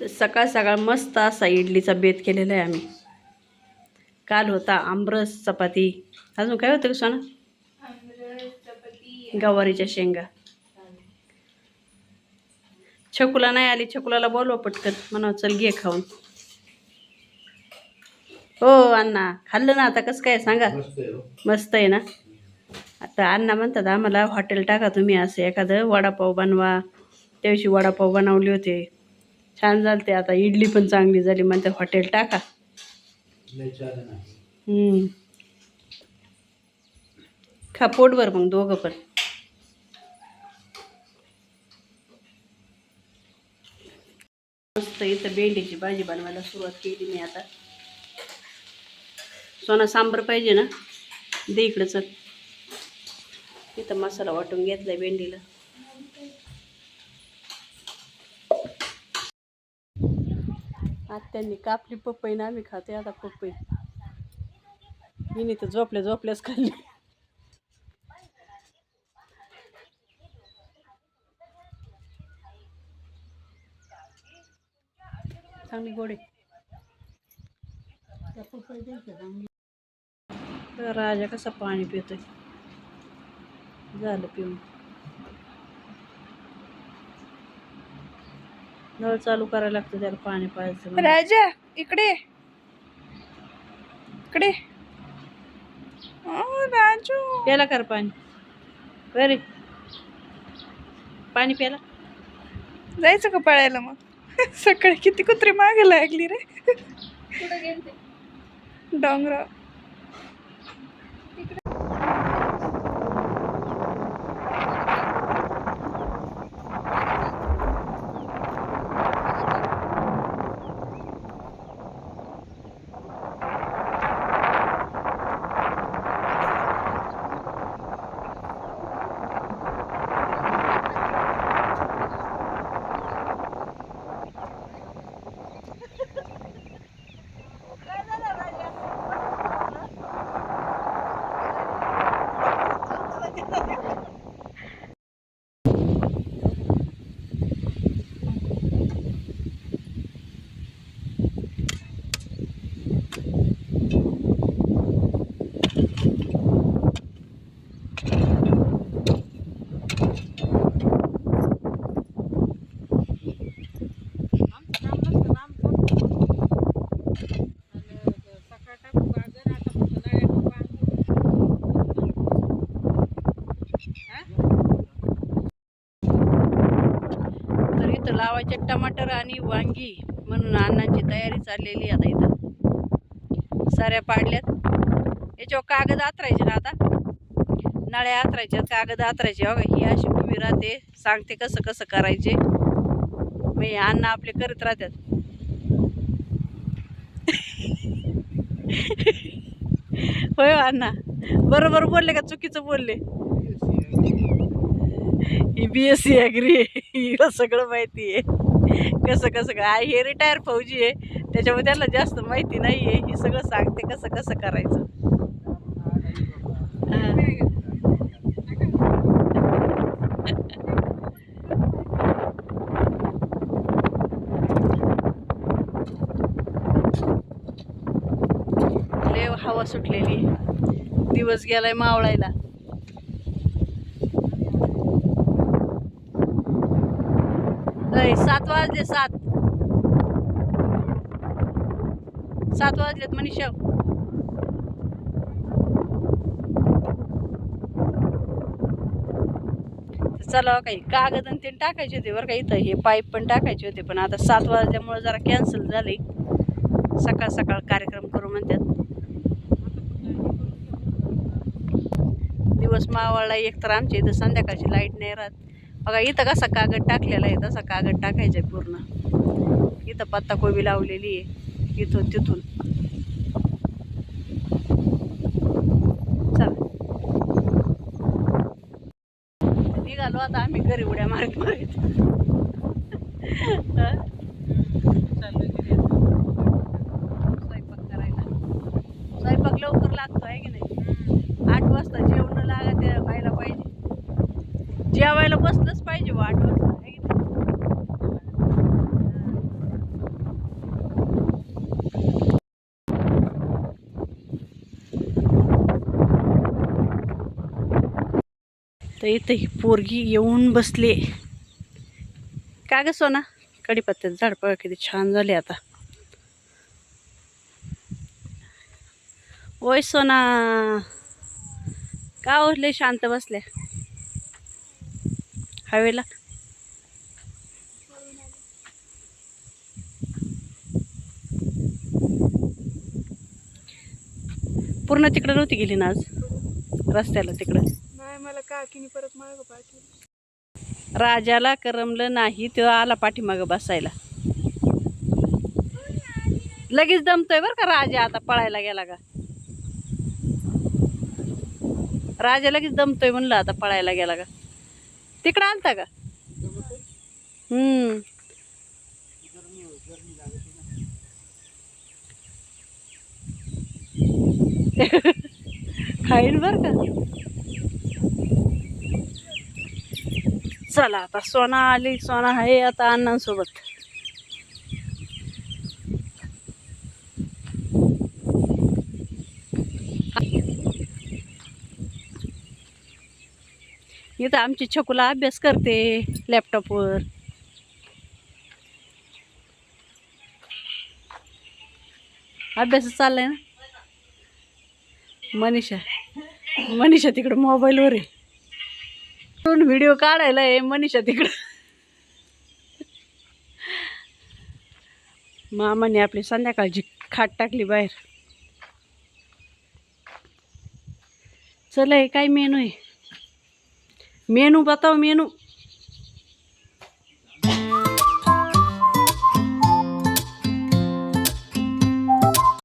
तर सकाळ सकाळ मस्त असा इडलीचा बेत केलेला आहे आम्ही. काल होता आमरस चपाती. अजून काय होतं का सोना? गवारीच्या शेंगा. छकुला नाही आली, छकुलाला बोलवा पटकन, म्हणा चल घे खाऊन. हो अण्णा खाल्लं ना. आता कसं काय सांगा. मस्त आहे ना. आता अण्णा म्हणतात आम्हाला हॉटेल टाका तुम्ही, असं एखादं वडापाव बनवा. त्याविषयी वडापाव बनवले होते, छान झाले ते. आता इडली पण चांगली झाली, म्हणतात हॉटेल टाका. खा पोटभर मग दोघं पण. मस्त इथं भेंडीची भाजी बनवायला सुरुवात केली मी आता. सोना सांबर पाहिजे ना, दे इकडं चल. इथं मसाला वाटून घेतलाय भेंडीला. आत्यांनी कापली पपई ना, आम्ही खाते आता पपई. मी तर झोपल्याच खाल्ली. चांगली गोडी. राजा कसा पाणी पितोय. झालं पिऊन. नळ चालू करायला लागतं त्याला पाणी पाहायचं. राजा इकडे इकडे. राजू प्याला कर पाणी. बरे पाणी प्याला. जायचं का पळायला मग? सकाळी किती कुत्री मागे लागली रे. डोंगराव. लावायचे टमाटर आणि वांगी म्हणून अण्णांची तयारी चाललेली आता. इथं साऱ्या पाडल्यात. याच्यावर कागद आतरायचे ना, आता नळ्या आतरायच्या, कागद आतरायचे. बघा ही अशी उभी राहते, सांगते कसं कसं करायचे. मी अण्णा आपले करत राहतात. होय अण्णा, बरोबर बोलले का चुकीचं बोलले? ही BSc ॲग्री आहे, हिला सगळं माहिती आहे. कसं कसं काय. हे रिटायर फौजी आहे, त्याच्यामुळे त्याला जास्त माहिती नाही आहे. ही सगळं सांगते कसं कसं करायचं. लय हवा सुटलेली, दिवस गेलाय मावळायला. अय 7 वाजले. 7 वाजलेत मनीषा. चला काही कागद आणि ते टाकायचे होते बरं का. इथं हे पाईप पण टाकायचे होते, पण आता 7 वाजल्यामुळे जरा कॅन्सल झाले. सकाळ सकाळ कार्यक्रम करू म्हणतात. दिवस मावळला. एक तर आमच्या इथं संध्याकाळची लाईट नाही राहत. बघा इथं कसा कागद टाकलेला आहे, तसा कागद टाकायचा आहे पूर्ण. इथं पत्ताकोबी लावलेली आहे, इथून तिथून. चला निघालो आता आम्ही घरी उड्या मारत मारत. स्वयंपाक करायला. स्वयंपाक लवकर लागतो आहे की नाही. 8 वाजता जेवण लागत व्हायला पाहिजे. जेवायला बसलंच पाहिजे 8 वाजता. तर इथे ही पोरगी येऊन बसले. का ग सोना? कढीपत्त्याचं झाड बघा किती छान झाले आता. ओय सोना, का लय शांत बसल्या हवेला? पूर्ण तिकडं नव्हती गेली ना आज रस्त्याला तिकडं? नाही, मला काकीने परत मागं पाठवलं. राजाला करमलं नाही, तो आला पाठीमागं बसायला. लगेच दमतोय बरं का राजा, आता पळायला गेला का. राजा लगेच दमतोय म्हणलं, आता पळायला गेला का. तिकडं आलता का? खाईन बर का. चला आता सोना आली, सोना आहे आता अण्णांसोबत. इथं आमची छकुला अभ्यास करते लॅपटॉपवर. अभ्यास चाललाय ना. मनीषा तिकडं मोबाईलवर आहे. व्हिडिओ काढायला आहे मनीषा तिकडं. मामाने आपली संध्याकाळची खाट टाकली बाहेर. चला, काय मेनू आहे? मेनू बताओ, मेनू.